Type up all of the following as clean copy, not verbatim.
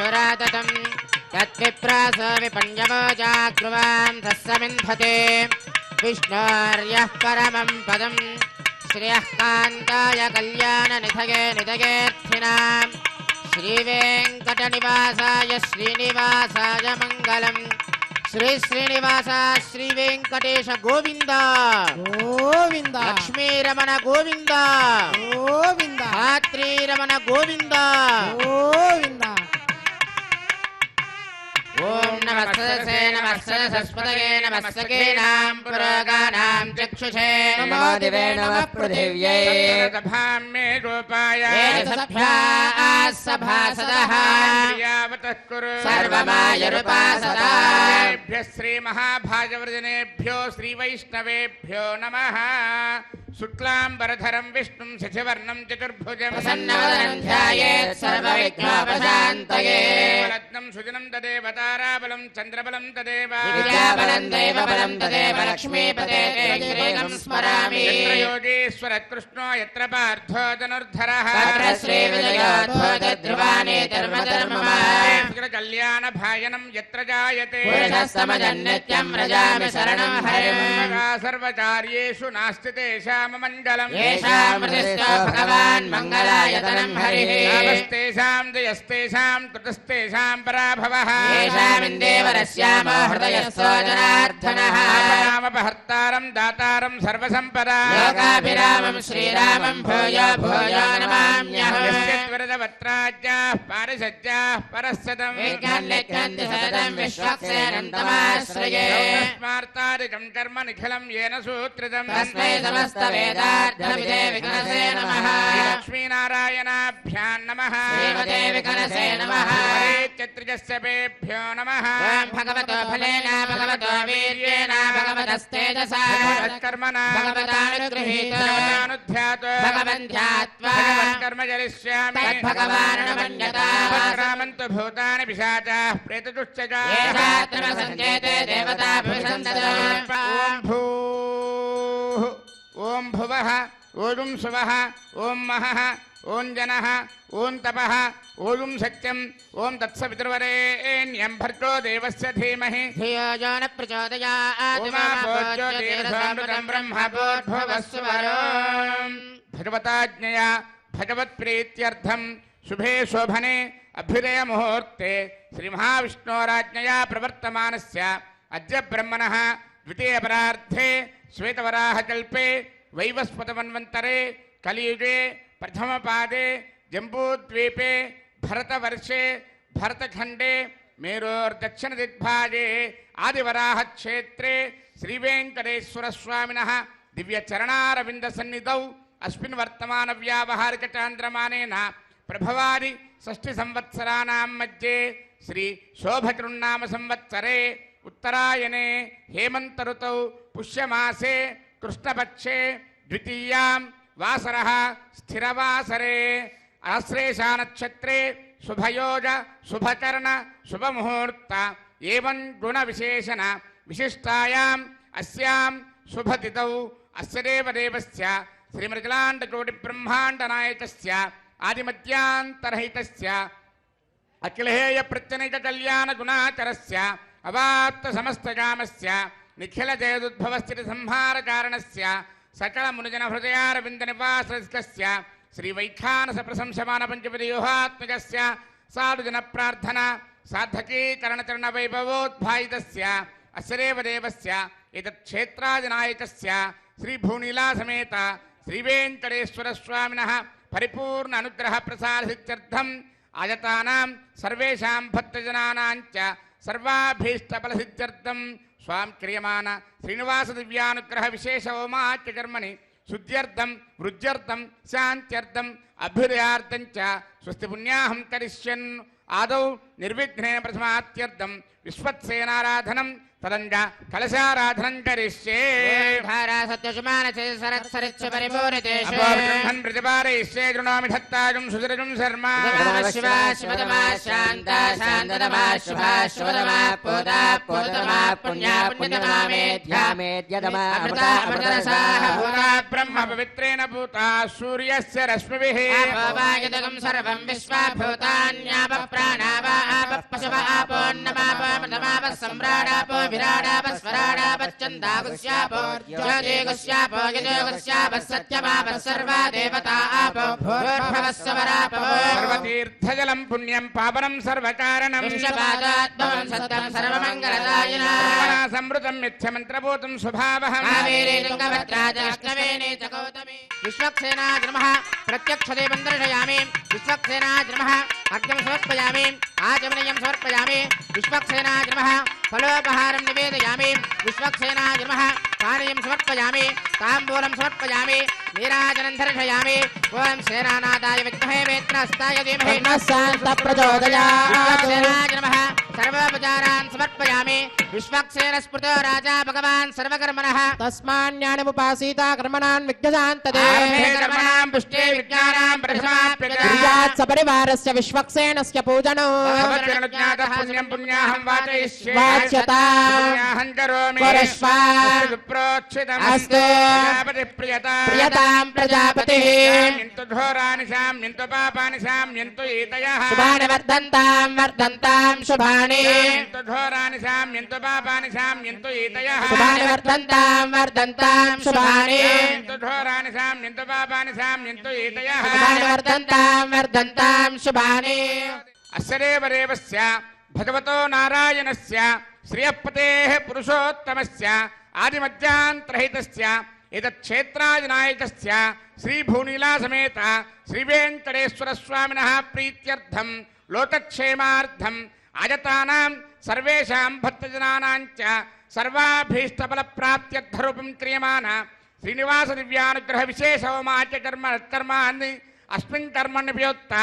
होराततं तत्विप्रास विपण्यवोजाग्रुवां तस्समिन्धते विष्णोर्यः परमं पदं श्रियः कान्ताय कल्याणनिधये निधयेऽर्थिनां श्रीवेङ्कटनिवासाय श्रीनिवासाय मङ्गलम् श्री श्रीनिवास श्री वेंकटेश गोविंद गोविंद लक्ष्मी रमण गोविंद गोविंद धात्री रमण गोविंद गोविंद ओम नमस्ते सरस्वतये नमस्ते नाम पुरोगानां चक्षुषे नमो दिवे नमः पृथिव्यै सभां मे गोपाय सभासदः यावतः कुरु सर्वमायरुपासदाभ्यः श्रीमहाभागवतजनेभ्यो श्रीवैष्णवेभ्यो नमः शुक्लाम्बरधरं विष्णुं शशिवर्णं चतुर्भुजं प्रसन्नवदनं ध्यायेत् सर्वविघ्नोपशान्तये रत्नं सुजनं तदेव ताराबलं चन्द्रबलं तदेव विद्याबलं दैवबलं तदेव लक्ष्मीपते श्रीं स्मरामि यत्र योगेश्वर कृष्णो यत्र पार्थो धनुर्धरः तत्र श्रीविजयोद्भूतध्रुवानि कल्याणभाजनं यत्र जायते पुरुषस्तमजन्नित्यं व्रजामि शरणं हरिं सर्वचार्येषु नास्ति तेषाममङ्गलम् येषामृतिस्थो भगवान् मङ्गलायतनं हरिः यावस्तेषां जयस्तेषां कृतस्तेषां पराभवः येषामिन्देवरस्यामो हृदयस्थो जनार्दनः रामपहर्तारं दातारं सर्वसम्पदा लोकाभिरामं श्रीरामं भूयो भूयो नमाम्यहम् वरदवत्राज्ञाः पारिषज्याः परस्सदं विज्ञान्यज्ञन्ति सततं विश्वक्सेनं तमाश्रये स्मार्तादिकं कर्म निखिलं येन सूत्रितं तस्मै समस्तवेदार्थविदे विघ्नसे नमः लक्ष्मीनारायणाभ्यां नमः श्रीमते विघ्नसे नमः चत्रिजस्यपेभ्यो नमः भगवतो फलेन भगवतो वीर्येण भगवतस्तेजसा कर्मणा भगवतानुगृहीतो भगवन् ध्यात्वा कर्म जरिष्यामि तद्भगवानुमन्यता रामन्तु भूतानि पिशाचाः प्रेतदुश्चजा येषात्र सञ्चेते देवताभिसन्दतो ॐ भूः ॐ भुवः ॐ सुवः ॐ महः ॐ जनः ॐ तपः ॐ सत्यम् ॐ तत्सवितुर्वरेण्यं भर्गो देवस्य धीमहि धियो यो न प्रचोदयात् उमाभोज्योतिरसामृतं ब्रह्मभूर्भुवस्वरो भगवताज्ञया भगवत्प्रीत्यर्थं शुभे शोभने अभ्युदयमुहूर्ते श्रीमहाविष्णोराज्ञया प्रवर्तमानस्य अद्य ब्रह्मणः द्वितीयपरार्धे श्वेतवराहकल्पे वैवस्वतमन्वन्तरे कलियुगे प्रथमपादे जम्बूद्वीपे भरतवर्षे भरतखण्डे मेरोर्दक्षिणदिग्भागे आदिवराहक्षेत्रे श्रीवेङ्कटेश्वरस्वामिनः दिव्यचरणारविन्दसन्निधौ अस्मिन् वर्तमानव्यावहारिकचान्द्रमानेन प्रभवादि षष्ठिसंवत्सराणां मध्ये श्री शोभकृन्नाम संवत्सरे उत्तरायणे हेमन्तऋतौ पुष्यमासे कृष्णपक्षे द्वितीयां वासरः स्थिरवासरे आश्लेषानक्षत्रे शुभयोग शुभकर्ण शुभमुहूर्त एवं गुणविशेषण विशिष्टायाम् अस्यां शुभतिथौ अस्य देवदेवस्य श्रीमृगलाण्डकोटिब्रह्माण्डनायकस्य आदिमध्यान्तरहितस्य अखिलहेयप्रत्यनिककल्याणगुणाचरस्य अवाप्तसमस्तकामस्य निखिलजयदुद्भवस्थितिसंहारकारणस्य सकलमुनिजनहृदयारविन्दनिवासस्य श्रीवैखानसप्रशंसमानपञ्चपदयोहात्मकस्य साधुजनप्रार्थना साधकीकरणचरणवैभवोद्भायितस्य अस्य देवदेवस्य एतत्क्षेत्रादिनायकस्य श्रीभूनीलासमेत श्रीवेङ्कटेश्वरस्वामिनः परिपूर्ण अनुग्रहप्रसादसिद्ध्यर्थम् आयतानां सर्वेषां भक्तजनानाञ्च सर्वाभीष्टफलसिद्ध्यर्थं स्वां क्रियमाण श्रीनिवासदिव्यानुग्रहविशेषहोमाख्यकर्मणि शुद्ध्यर्थं वृद्ध्यर्थं शान्त्यर्थम् अभ्युदयार्थं च स्वस्ति पुण्याहं करिष्यन् आदौ निर्विघ्नेन प्रथमात्यर्थं విశ్వత్సేనారాధనం తదంజ కలశారాధనం కరిష్యే ధారా సత్యశుమాన సరత్సరిచ్చ పరిపూరితేషు అపోబ్రహ్మన్ ప్రతిపాదయిష్యే దృణోమి ధత్తాజం సుజరజం శర్మ శివ శివతమా శాంత శాంతతమా శుభ శుభతమా పూత పూతమా పుణ్య పుణ్యతమా మేధ్యా మేధ్యతమా అమృత అమృతరసాః భూత బ్రహ్మ పవిత్రేణ భూత సూర్యస్య రశ్మిభిః అపోవాయుధకం సర్వం విశ్వభూతాన్యాప ప్రాణావ ఆప పశవ ఆపోన్నమాపమృతమాప సమ్రాడాపో విరాడాప స్వరాడాప చందాగుస్యాపో జ్యోతిగుస్యాపో యజోగుస్యాప సత్యమాప సర్వా దేవతా ఆపో భూర్భవస్వరాపో సర్వతీర్థజలం పుణ్యం పావనం సర్వకారణం విశ్వపాదాత్మం సత్యం సర్వమంగళదాయినా బ్రహ్మణా సంవృతం మిథ్యమంత్రభూతం స్వభావహం కావేరీ తుంగభద్రాజలక్ష్మవేణీ చ గౌతమి విశ్వక్సేనాయ నమః ప్రత్యక్షదేవం దర్శయామి విశ్వక్సేనాయ నమః అర్ఘ్యం సమర్పయామి ఆచమనీయం సమర్పయామి విశ్వక్సేనాయ నమః ఫలోపహారం నివేదయామి విశ్వక్సేనాయ నమః పానీయం సమర్పయామి తాంబూలం సమర్పయామి నీరాజనం దర్శయామి ఓం సేనానాదాయ విద్మహే వేత్రహస్తాయ ధీమహి శాంత ప్రచోదయాత్ విశ్వక్సేనాయ నమః సర్వోపచారాన్ సమర్పయామి విశ్వక్సేన స్మృతో రాజా భగవాన్ సర్వకర్మణః తస్మాన్యానముపాసీతా కర్మణాన్ విఘ్నశాంతదే ఆరంభే కర్మణాం పుష్టే విజ్ఞానాం ప్రథమాప్యతే కుర్యాత్ సపరివారస్య విశ్వక్సేనస్య పూజనో భగవద్గణజ్ఞాతః పుణ్యం పుణ్యాహం వాచయిష్యే వాచ్యతా పుణ్యాహం కరోమి కురష్వ విప్రోక్షితం అస్తు ప్రజాపతి ప్రియతాం ప్రజాపతిః ఎంతు ఘోరాని శామ్యంతు పాపాని శామ్యంతు ఈతయః శుభాని వర్ధంతాం శుభాని ఎంతు ఘోరాని శామ్యంతు పాపాని శామ్యంతు ఈతయః శుభాని వర్ధంతాం శుభాని ఎంతు ఘోరాని శామ్యంతు పాపాని శామ్యంతు ఈతయః శుభాని వర్ధంతాం శుభాని అస్యదేవదేవస్య భగవతో నారాయణస్య శ్రియపతేః పురుషోత్తమస్య ఆదిమధ్యాంతరహితస్య ఏతచ్ఛేత్రాదినాయకస్య శ్రీభూనీలాసమేత శ్రీవేంకటేశ్వరస్వామినः ప్రీత్యర్థం లోకక్షేమార్థం ఆజతానాం సర్వేషాం భక్తజనానాం చ సర్వాభీష్టఫలప్రాప్త్యర్థరూపం క్రియమాణ శ్రీనివాస దివ్యానుగ్రహ విశేషోమాచ్య కర్మాన్ని అస్మిన్ కర్మణ్యపయోక్త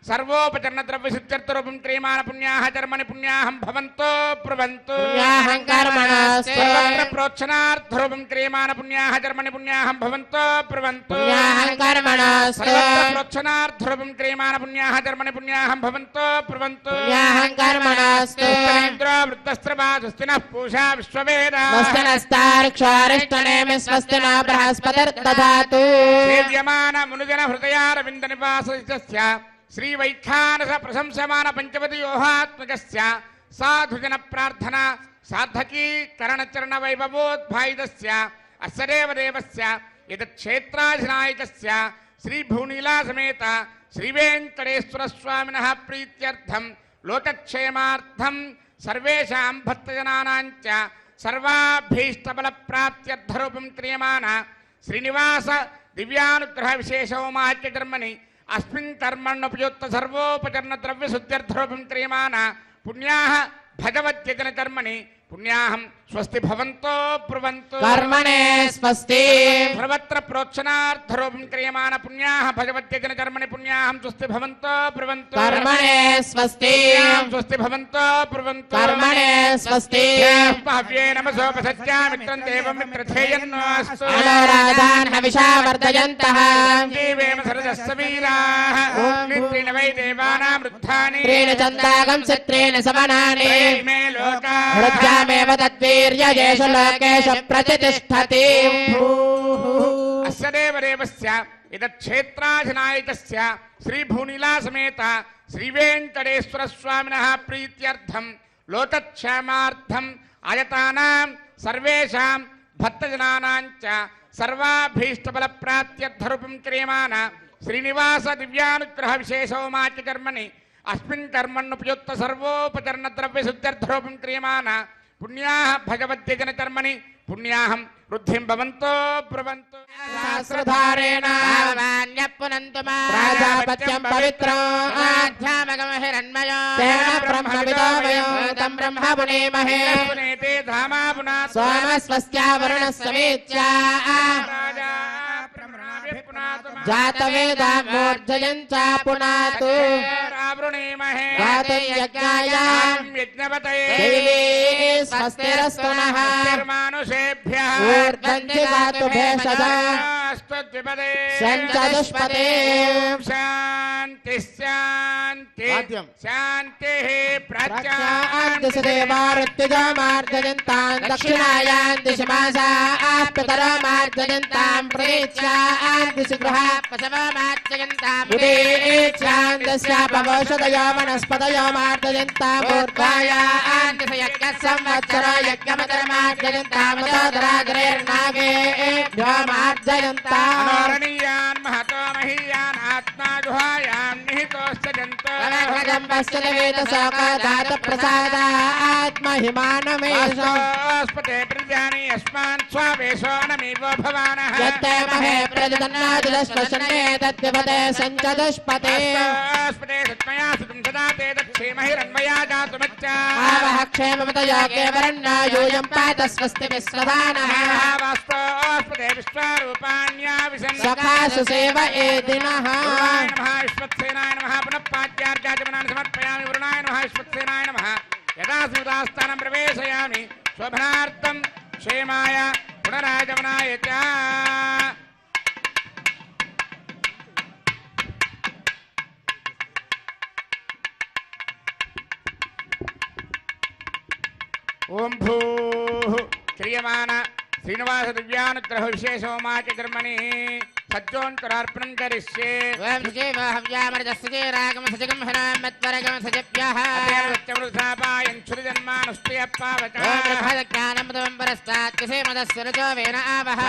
సర్వోపచరణ ద్రవ్య సిద్ధ్యర్థరూపం క్రియమాణ పుణ్యాః కర్మణి పుణ్యాహం భవంతో బ్రువంతు పుణ్యాహం కర్మణస్తు సర్వత్ర ప్రోక్షణార్థరూపం క్రియమాణ పుణ్యాః కర్మణి పుణ్యాహం భవంతో బ్రువంతు పుణ్యాహం కర్మణస్తు సర్వత్ర ప్రోక్షణార్థరూపం క్రియమాణ పుణ్యాః కర్మణి పుణ్యాహం భవంతో బ్రువంతు పుణ్యాహం కర్మణస్తు ఇంద్రో వృత్తస్త్రవా స్వస్తినః పూషా విశ్వవేదా స్వస్తినస్తార్క్షారిష్టనేమి స్వస్తిన బృహస్పతిర్దధాతు సేవ్యమాన మునుజన హృదయారవింద నివాసస్య శ్రీ వైఖానస ప్రశంసమాన పంచవతియోహాత్మకస్య సాధుజన ప్రార్థన సాధకీకరణచరణ వైభవోద్భాయితస్య అస్య దేవదేవస్య యతక్షేత్రాధినాయకస్య శ్రీభూనీలాసమేత శ్రీవేంకటేశ్వరస్వామినः ప్రీత్యర్థం లోకక్షేమార్థం సర్వేషాం భక్తజనానాం చ సర్వాభీష్టఫలప్రాప్త్యర్థరూపం క్రియమాణ శ్రీనివాస దివ్యానుగ్రహ విశేషోమాచ్య కర్మణి అస్మిన్ కర్మణ్యుపయుక్త సర్వోపచరణ ద్రవ్య శుద్ధ్యర్థరూపం క్రియమాణ పుణ్యాః భగవద్యజన కర్మణి పుణ్యాహం స్వస్తి భవంతో బ్రువంతు కర్మణే స్వస్తి సర్వత్ర ప్రోక్షణార్థరూపం క్రియమాణ పుణ్యాః భగవద్యజన కర్మణి పుణ్యాహం స్వస్తి భవంతో బ్రువంతు కర్మణే స్వస్తి స్వస్తి భవంతో బ్రువంతు కర్మణే స్వస్తి భవ్యే నమసోపసత్యామిత్రం దేవం మిత్రధేయన్నోస్తు మనోరాధాన్ హవిషా వర్ధయంతః జీవేమ సరదస్స వీరాః నిత్యేన వై దేవానాం వృద్ధాని త్రీణ చందాగం చిత్రేణ సవనాని మే లోకాః హృద్యామేవ తద్వీర్యయేషు లోకేషు ప్రతిష్టతి అస్య దేవదేవస్య ఇదక్షేత్రాధినాయకస్య శ్రీభూనీలాసమేత శ్రీవేంకటేశ్వరస్వామినः ప్రీత్యర్థం లోకక్షేమార్థం ఆయతానాం సర్వేషాం భక్తజనానాం చ సర్వాభీష్టఫలప్రాప్త్యర్థరూపం క్రియమాణ శ్రీనివాస దివ్యానుగ్రహ విశేషోమాచ్య కర్మణి అస్మిన్ కర్మణ్యుపయుక్త సర్వోపచరణ ద్రవ్య శుద్ధ్యర్థరూపం క్రియమాణ పుణ్యాః భగవద్యజన కర్మణి పుణ్యాహం వృద్ధిం భవంతో బ్రువంతు సహస్రధారేణ ప్రాజాపత్యం పవిత్రం తేన బ్రహ్మవిదో తం బ్రహ్మ పునేమహే పునేతే ధామా పునాత్ సోమస్వస్యా వరుణः సమేత్యా రాజా బ్రహ్మణాభిః పునాతు జాతవేదా మూర్ధయం చ పునాతు वृणीमहे गातुं यज्ञाय यज्ञपतये दैवी स्वस्तिरस्तु नः मानुषेभ्यः ऊर्ध्वन्ति गातु भेषजा स्वद्विपदे सञ्चतुष्पदे शान्ति शान्ति वाद्यं। शान्तिः प्रत्यादिशदेवारुत्तिजमार्जयन्तां दक्षिणायां दिशि मासाः पितरमार्जयन्तां प्रतीच्यां दिशि गृहा पशवमार्जयन्ताम् उदीच्यां दस्यापवोषधयो वनस्पतयो मार्जयन्तां ऊर्ध्वायां दिश यज्ञः संवत्सरो यज्ञमतरमार्जयन्तां मदोदराग्रेर्नागेभ्यो मार्जयन्ताम् अनोरणीयान् महतो महीयान् आत्मा गुहायां निहितोऽस्य जन्तु प्रसादात्महिमानमेशोस्पते प्रजानि यस्मान् स्वावेशो नमीवो भवानः यत्ते महे प्रजदन्नादिदश्वशन्ने तद्विपदे सञ्चदुष्पते स्पते सत्मया सुतं सदा ते दक्षेमहिरन्वया जातुमच्चा आवः क्षेममतयो केवरन्ना यूयं पात स्वस्ति विश्वधानः वास्तोस्पते विश्वारूपाण्या विशन् सखासु सेव एदिनः वरुणाय नमः विश्वक्सेनाय नमः पुनः पाद्यार्घ्याचमनानि समर्पयामि वरुणाय नमः विश्वक्सेनाय नमः यदा स्मृतास्थानं प्रवेशयामि शोभनार्थं क्षेमाय पुनरागमनाय च ओम भूः क्रियमाण श्रीनिवास दिव्यानुग्रह विशेषोमाच कर्मणि सज्जोन्तरार्पणं करिष्ये वयं सुजीव हव्यामरजस्सुजीरागम सजगं हनामत्वरगम सजभ्यः सत्यमृथापायं छुरिजन्मानुष्टयप्पावचा ओम ब्रह्मज्ञानं परस्तात् किसे मदस्सुरजो वेन आवः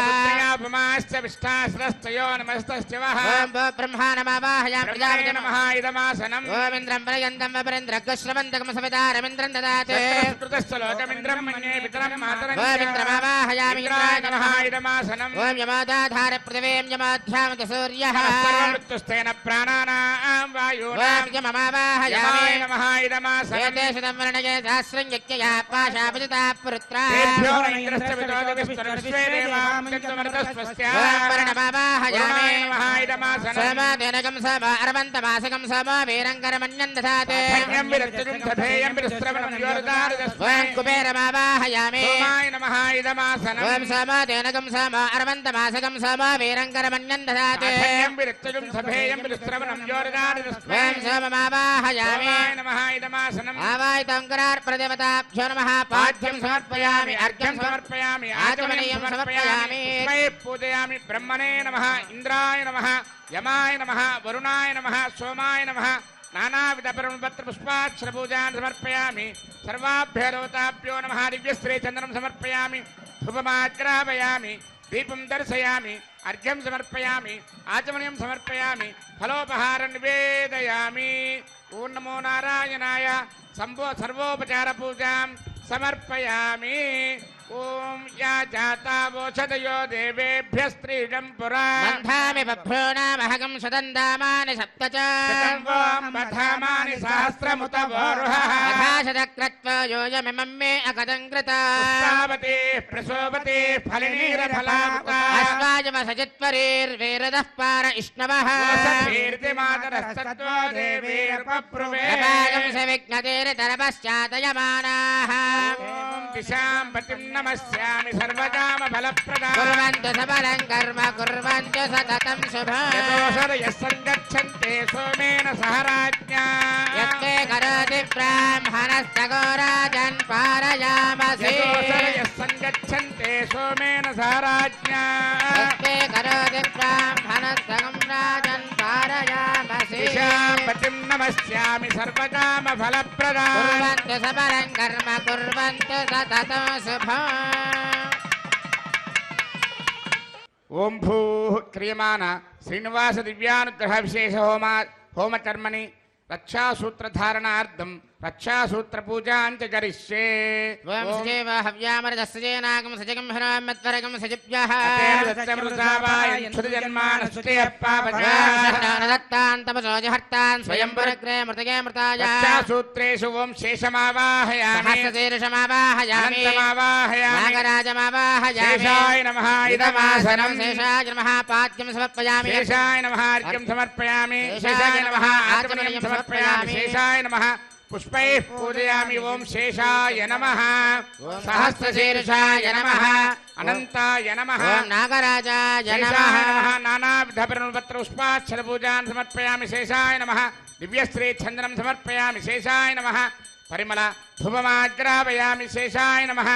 पुमाश्च विष्ठाश्रस्तयो नमस्तश्च वः ओम ब्रह्मा नमावाहयामि प्रजापतिं नमः इदमासनम् ओम इन्द्रं पर्यन्तं वपरेन्द्रग्श्रवन्तकं सवितारमिन्द्रं ददाते कृतश्च लोकमिन्द्रं मन्ये पितरं मातरं ओम इन्द्रमावाहयामि इन्द्राय नमः इदमासनम् ओम यमादाधार पृथिवीं यमाध्यामत सूर्यः सर्वमृत्युस्तेन प्राणानां वायुनां ओम यममावाहयामि यमाय नमः इदमासनम् एते शतं वर्णये सहस्रं यज्ञया पाशापतिता पुरुत्रा तेभ्यो नैन्द्रश्च विदोदविस्तरश्वे देवामृतस्वस्य ओम वर्णमावाहयामि वरुणाय नमः इदमासनम् सोमदेनकं सोम अरवन्तमासकं सोम वीरङ्करमन्यं दधाते धन्यं विरच्युतं सधेयं विरस्त्रवणं योरदारदस्मै ओम कुबेरमावाहयामि सोमाय नमः इदमासनम् ओम सोमदेनकं सोम अरवन्तमासकं सोम वीरङ्करमन्यं दधाते धन्यं विरच्युतं सधेयं विरस्त्रवणं योरदारदस्मै ओम सोममावाहयामि सोमाय नमः इदमासनम् आवाहितं करार्प्रदेवताभ्यो नमः पाद्यं समर्पयामि अर्घ्यं समर्पयामि आचमनीयं समर्पयामि पुष्पैः पूजयामि ब्रह्मणे नमः इंद्राय नमः यमाय नमः वरुणाय नमः सोमाय नमः नानाविधपरमपत्रपुष्पाक्षरपूजान् समर्पयामि सर्वाभ्यो देवताभ्यो नमः दिव्यस्त्रे चन्दनं समर्पयामि धूपमाग्रापयामि दीपं दर्शयामि अर्घ्यं समर्पयामि आचमनीयं समर्पयामि फलोपहारं निवेदयामि ओं नमो नारायणाय सर्वोपचारपूजां समर्पयामि ओं या जाता वोषधयो देवेभ्यः स्त्रीजं पुरा बन्धामि बभ्रूणामहगं शतन्दामानि सप्त च पठामानि सहस्रमुत वोरुहः अथाशतक्रत्वा योजमिमं मे अकदं कृता पुष्पावती प्रसोवती फलिनीरफलामुता अस्वायमसजित्वरीर्वेरदः पार इष्णवः कीर्तिमातरस्तत्त्वो देवीर्पप्रुवे अपागं स विघ्नतेरतरपश्चातयमानाः दिशां पतिं नमस्यामि सर्वकामफलप्रदां कुर्वन्तु सबलं कर्म कुर्वन्तु सततं शुभम् यतोषधयः सङ्गच्छन्ते सोमेन सह राज्ञा यत्ते करोति ब्राह्मणस्तगोराजन् पारयामसि यतोषधयः सङ्गच्छन्ते सोमेन सह राज्ञा यत्ते करोति ब्राह्मणस्तगं राजन् पारयामसि दिशां पतिं नमस्यामि सर्वकामफलप्रदां कुर्वन्तु सबलं कर्म कुर्वन्तु सततं शुभम् ओं भूः क्रियमाण श्रीनिवास दिव्यानुग्रह विशेष होमकर्मणि रक्षासूत्रधारणार्थं रक्षासूत्रपूजां च करिष्ये ఓం సజీవ హవ్యామరజస్సజేనాగం సజగం హరామత్వరగం సజిభ్యః तेन दत्तमृतावाय దత్తాన్ తపసోజహర్తాన్ స్వయంవరగ్రే మృతగే మృతాయ रक्षासूत्रेषु ओं शेषमावाहयामि సహస్రశీర్షమావాహయామి अनन्तमावाहयामि నాగరాజమావాహయామి शेषाय नमः इदमासनं శేషాయ నమః పాద్యం సమర్పయామి शेषाय नमः अर्घ्यं समर्पयामि शेषाय नमः आचमनीयं समर्पयामि शेषाय नमः पुष्पैः पूजयामि ओं शेषाय नमः सहस्रशीर्षाय नमः अनन्ताय नमः ఓం నాగరాజాయ शेषाय నమః नमः नानाविधपत्रपुष्पाक्षरपूजान् समर्पयामी शेषाय नमः दिव्यश्रीछन्दनं समर्पयामि शेषाय नमः परिमल धूपमाग्रापयामि शेषाय नमः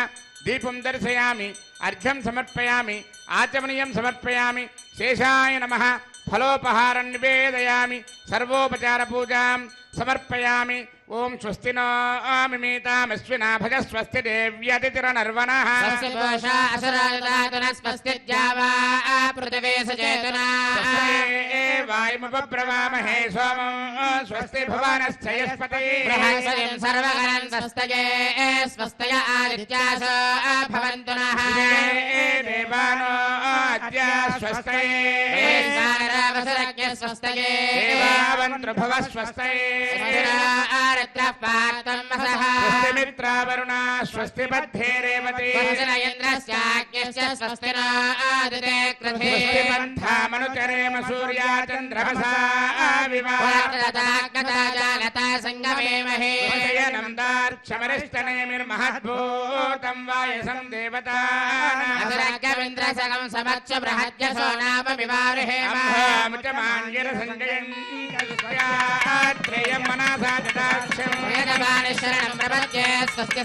दीपं दर्शयामि अर्घ्यं समर्पयामि आचमनीयं समर्पयामि शेषाय नमः फलोपहारं निवेदयामि सर्वोपचारपूजां समर्पयामि ओं स्वस्ति नो मिमीतामश्विना भज स्वस्ति देव्यतिथिरनर्वणः స్వస్తి దోషా అసురాజదాతునస్పస్తి ద్యావా పృథివీ సచేతనా वायुमुपब्रवामहे सोमं स्वस्ति भुवनश्चयस्पति బృహస్పతిం సర్వగణం స్వస్తయే స్వస్తయ ఆదిత్యాసో భవంతు నః देवानो अद्य स्वस्तये వైశ్వానరావసరజ్ఞ స్వస్తయే देवावन्त्रभव स्वस्तये ఆరత్రః పార్థం వసః स्वस्तिमित्रावरुणा स्वस्ति बद्धे रेवती స్వస్తిన ఇంద్రస్యాజ్ఞశ్చ స్వస్తిన ఆదితే కృధే स्वस्ति पन्थामनुचरेम सूर्याचन्द्रमसा జాగతా సంగమేమహే विवाहयनं दार्क्षमरिष्टनेमिर्महद्भूतं वायसं देवतानाम् అసురగ్రవింద్రసగం సమచ్చ బృహద్యసో నామ వివారుహేమ मुचमाङ्गिरसञ्जयं मनसा ददाक्षं వేదవాణి శరణం ప్రపద్యే స్వస్తి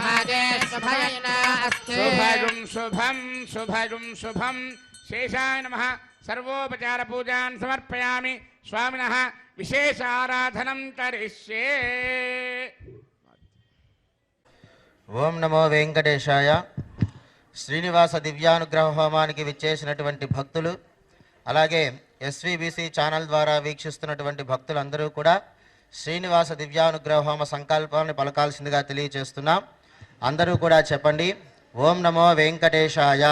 భాగే శుభయన అస్తు शुभगुं शुभं शुभगुं शुभं शेषाय नमः सर्वोपचारपूजान् समर्पयामि स्वामिनः विशेष आराधनं करिष्ये ఓం నమో వెంకటేశాయ. శ్రీనివాస దివ్యానుగ్రహ హోమానికి విచ్చేసినటువంటి భక్తులు, అలాగే ఎస్వీబీసీ ఛానల్ ద్వారా వీక్షిస్తున్నటువంటి భక్తులందరూ కూడా శ్రీనివాస దివ్యానుగ్రహ హోమ సంకల్పాన్ని పలకాల్సిందిగా తెలియచేస్తున్నాం. అందరూ కూడా చెప్పండి. ఓం నమో వెంకటేశాయ.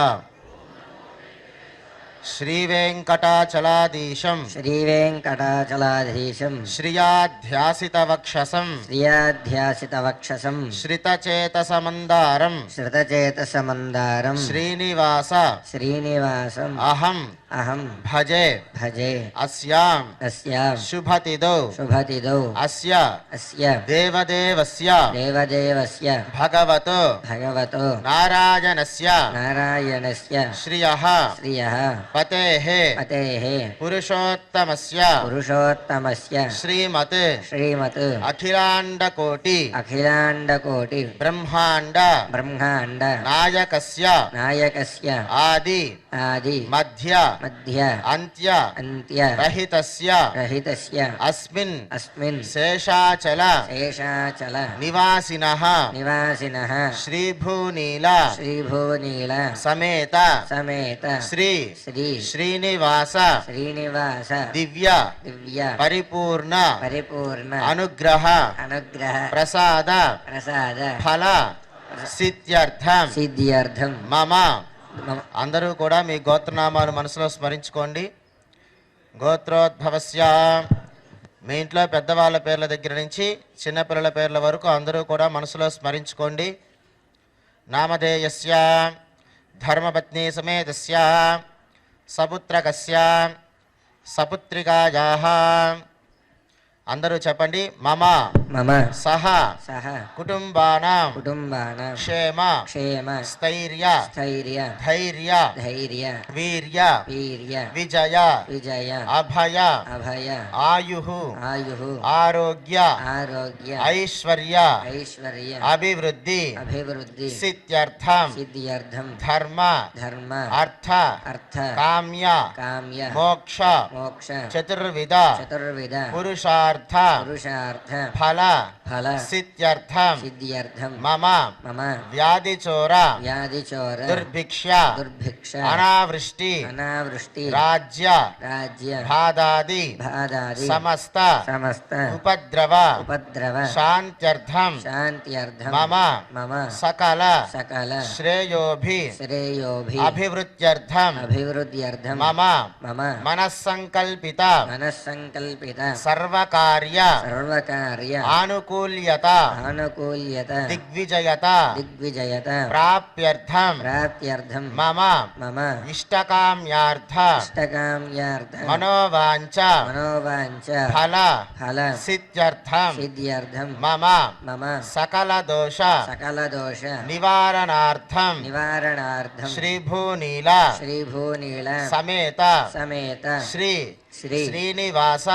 శ్రీవేంకటాచలాధీశం శ్రీవేంకటాచలాధీశం శ్రియాధ్యాసితవక్షసం శ్రియాధ్యాసితవక్షసం శ్రితచేతసమందారం శ్రుతచేతసమందారం శ్రీనివాస శ్రీనివాసం అహం అహం భజే భజే అస్యాం తస్యాం శుభతిదో శుభతిదౌ అస్య అస్య దేవదేవస్య దేవదేవస్య భగవతో భగవతో నారాయణస్య నారాయణస్య శ్రియః శ్రియః పతేః పతేః పురుషోత్తమస్య పురుషోత్తమస్య శ్రీమత్ శ్రీమత్ అఖిలాండకోటి అఖిలాండకోటి బ్రహ్మాండ బ్రహ్మాండ నాయకస్య నాయకస్య ఆది ఆది మధ్య మధ్య అంత్య అంత్య రహితస్య రహితస్య అస్మిన్ అస్మిన్ శేషాచల శేషాచల నివాసినః నివాసినః శ్రీభూనీల శ్రీభువనీల సమేత సమేత శ్రీ శ్రీ శ్రీనివాస శ్రీనివాస దివ్య దివ్య పరిపూర్ణ పరిపూర్ణ అనుగ్రహ అనుగ్రహ ప్రసాద ప్రసాద ఫల సిద్ధ్యర్థం సిద్ధ్యర్థం మమ. అందరూ కూడా మీ గోత్రనామాలు మనసులో స్మరించుకోండి. గోత్రోద్భవస్య, మీ ఇంట్లో పెద్దవాళ్ళ పేర్ల దగ్గర నుంచి చిన్నపిల్లల పేర్ల వరకు అందరూ కూడా మనసులో స్మరించుకోండి. నామధేయస్య ధర్మపత్ని సమేతస్య సపుత్రకస్య సపుత్రికాయాః. అందరూ చెప్పండి. మమ మమ సహ సహ కుటుంబానాం కుటుంబానాం క్షేమ క్షేమ స్థైర్య స్థైర్య ధైర్య ధైర్య వీర్య వీర్య విజయ విజయ అభయ అభయ ఆయుః ఆయు ఆరోగ్య ఆరోగ్య ఐశ్వర్య ఐశ్వర్య అభివృద్ధి అభివృద్ధి సిద్ధ్యర్థం సిద్ధ్యర్థం ధర్మ ధర్మ అర్థ అర్థ కామ్య కామ్య మోక్ష మోక్ష చతుర్విధ చతుర్విధ పురుషార్థ పురుషార్థ ఫల సిద్ధ్యర్థం మమ వ్యాధిచోర దుర్భిక్ష అనావృష్టి రాజ్య బాధాది సమస్త ఉపద్రవ శాంత్యర్థం మమ సకల శ్రేయోభి అభివృద్ధ్యర్థం మమ మనస్సంకల్పిత సర్వకార్య ఆనుకూల్యత దిగ్విజయత ప్రాప్త్యర్థం మమ ఇష్టకామ్యార్థ మనోవాంఛ ఫల సిద్ధ్యర్థం మమ సకల దోష నివారణార్థం శ్రీభూనీల సమేత శ్రీ శ్రీనివాస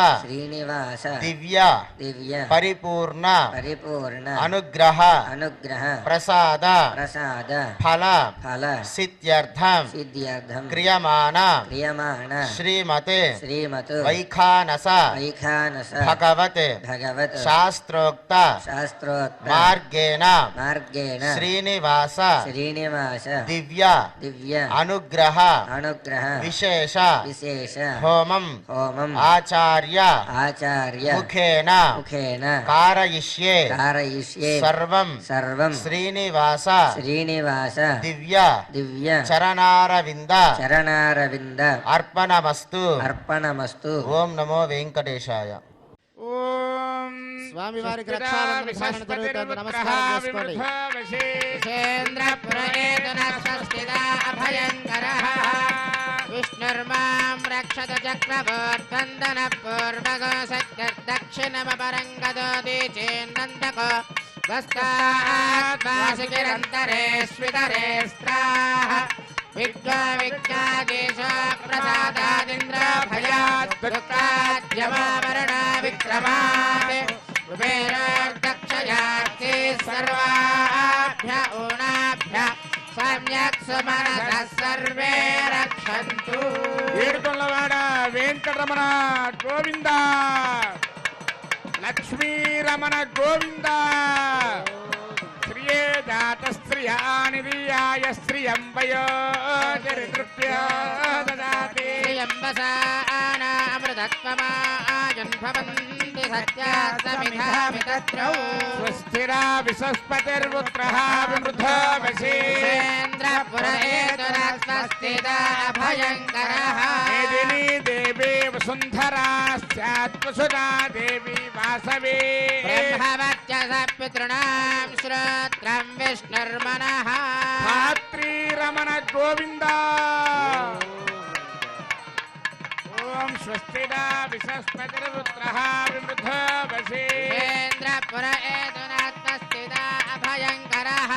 దివ్య పరిపూర్ణ అనుగ్రహ ప్రసాద ఫల సిద్ధ్యర్థం క్రియమాణ శ్రీమతే వైఖానస భగవత్ శాస్త్రోక్త మార్గేణ శ్రీనివాస దివ్య అనుగ్రహ విశేష హోమం ఆచార్య ముఖేన కారయిష్యే సర్వం శ్రీనివాస దివ్య చరణారవింద అర్పణమస్తు ఓం నమో వెంకటేశాయ. ఓం స్వామి వారికి రక్షాబంధన భాషణ జరుగుతుంది. నమస్కారం చేసుకోండి. విష్ణుర్మాం రక్షత చక్రవర్తందన పూర్వగో సత్యదక్షిణమపరంగదోది చేన్నందకో వస్తాత్మాసికిరంతరే స్వితరే స్త్రాః విద్వాదేశ ప్రసాదాదింద్ర భయాత్ దుఃఖాద్యమామరణ విక్రమాత్ కుబేరోర్దక్షయార్తి సర్వాభ్య ఊనాభ్య సమ్యక్ సుమనస సర్వే రక్షంతు. ఏడుకొండలవాడ వెంకటరమణ గోవింద, లక్ష్మీరమణ గోవింద. శ్రియే జాత శ్రియానిధియాయ శ్రియం వయోజరితృప్య దదాతి. శ్రియంబసానామృతత్వమాజన్భవంతి సత్యాస్తమిధామి తత్రౌ. స్వస్తిరా విశస్పతిర్పుత్రః విమృధో వశీ. మేదినీ దేవీ వసుంధరా స్యాత్వసుధా దేవీ వాసవే. పితృణాం శ్రోత్రం విష్ణుర్మనః. ధాత్రీరమణ గోవింద. ఓం స్వస్తిరా విశస్పతిర్పుత్రః విమృధో వశీ. అభయంకరః.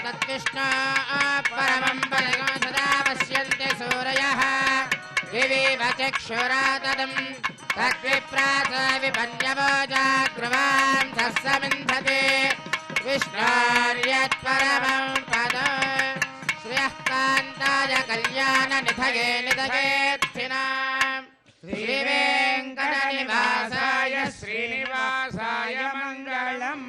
తద్విష్ణో పరమం పదం సదా పశ్యంతి సూరయః దివివ చక్షురాతదం తద్విప్రాస విపన్యవో జాగ్రవాం సస్సమింధతే విష్ణోర్యత్పరమం పదం శ్రియః కాంతాయ కళ్యాణ నిధయే నిధయేత్థినాం శ్రీవేంకట నివాసాయ శ్రీనివాసాయ మంగళం.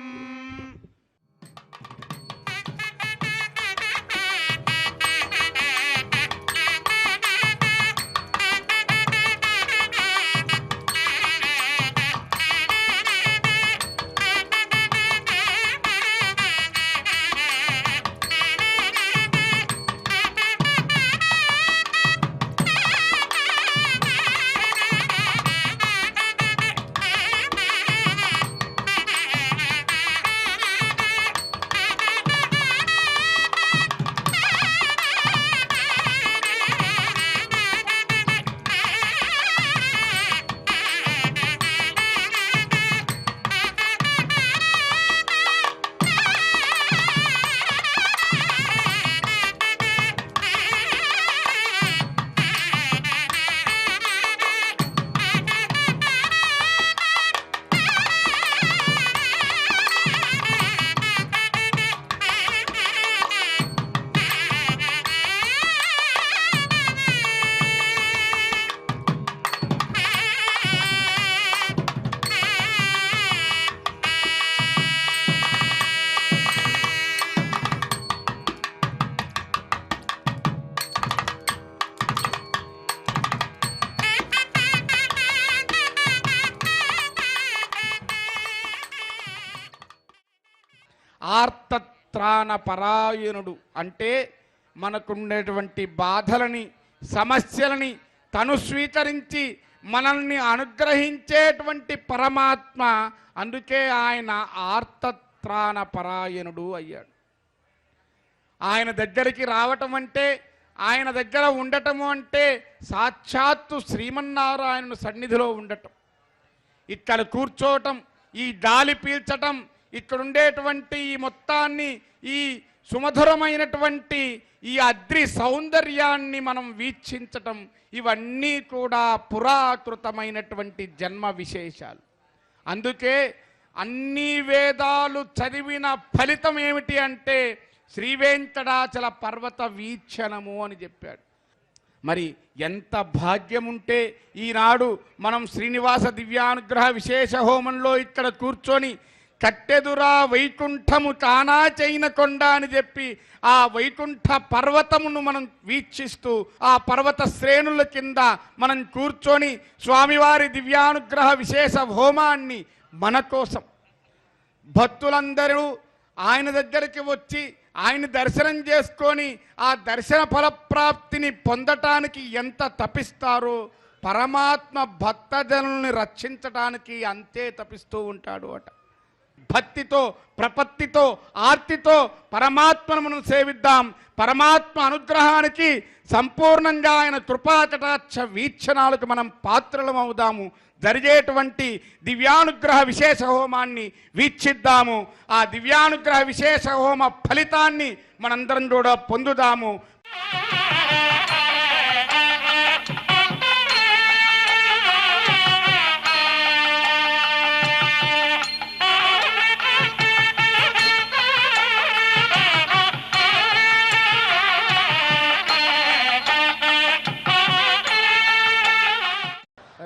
ఆర్తత్రాణ పరాయణుడు అంటే మనకుండేటువంటి బాధలని సమస్యలని తను స్వీకరించి మనల్ని అనుగ్రహించేటువంటి పరమాత్మ. అందుకే ఆయన ఆర్తత్రాణ పరాయణుడు అయ్యాడు. ఆయన దగ్గరికి రావటం అంటే, ఆయన దగ్గర ఉండటము అంటే సాక్షాత్తు శ్రీమన్నారాయణుని సన్నిధిలో ఉండటం, ఇక్కడ కూర్చోవటం, ఈ గాలి పీల్చటం, ఇక్కడ ఉండేటువంటి ఈ మొత్తాన్ని, ఈ సుమధురమైనటువంటి ఈ అద్రి సౌందర్యాన్ని మనం వీక్షించటం, ఇవన్నీ కూడా పురాకృతమైనటువంటి జన్మ విశేషాలు. అందుకే అన్ని వేదాలు చదివిన ఫలితం ఏమిటి అంటే శ్రీవేంకటాచల పర్వత వీక్షణము అని చెప్పాడు. మరి ఎంత భాగ్యం ఉంటే ఈనాడు మనం శ్రీనివాస దివ్యానుగ్రహ విశేష హోమంలో ఇక్కడ కూర్చొని కట్టెదురా వైకుంఠము కానా చైన కొండ అని చెప్పి ఆ వైకుంఠ పర్వతమును మనం వీక్షిస్తూ ఆ పర్వత శ్రేణుల కింద మనం కూర్చొని స్వామివారి దివ్యానుగ్రహ విశేష హోమాన్ని మన కోసం భక్తులందరూ ఆయన దగ్గరికి వచ్చి ఆయన దర్శనం చేసుకొని ఆ దర్శన ఫలప్రాప్తిని పొందటానికి ఎంత తపిస్తారో పరమాత్మ భక్తజనుల్ని రక్షించటానికి అంతే తపిస్తూ ఉంటాడు అట. భక్తితో, ప్రపత్తితో, ఆర్తితో పరమాత్మను మనం సేవిద్దాం. పరమాత్మ అనుగ్రహానికి సంపూర్ణంగా ఆయన కృపాకటాక్ష వీక్షణాలకు మనం పాత్రలం అవుదాము. జరిగేటువంటి దివ్యానుగ్రహ విశేష హోమాన్ని వీక్షిద్దాము. ఆ దివ్యానుగ్రహ విశేష హోమ ఫలితాన్ని మనందరం కూడా పొందుదాము.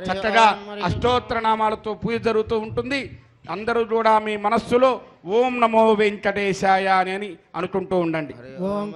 చక్కగా అష్టోత్తర నామాలతో పూజ జరుగుతూ ఉంటుంది. అందరూ కూడా మీ మనస్సులో ఓం నమో వెంకటేశాయ అని అనుకుంటూ ఉండండి. ఓం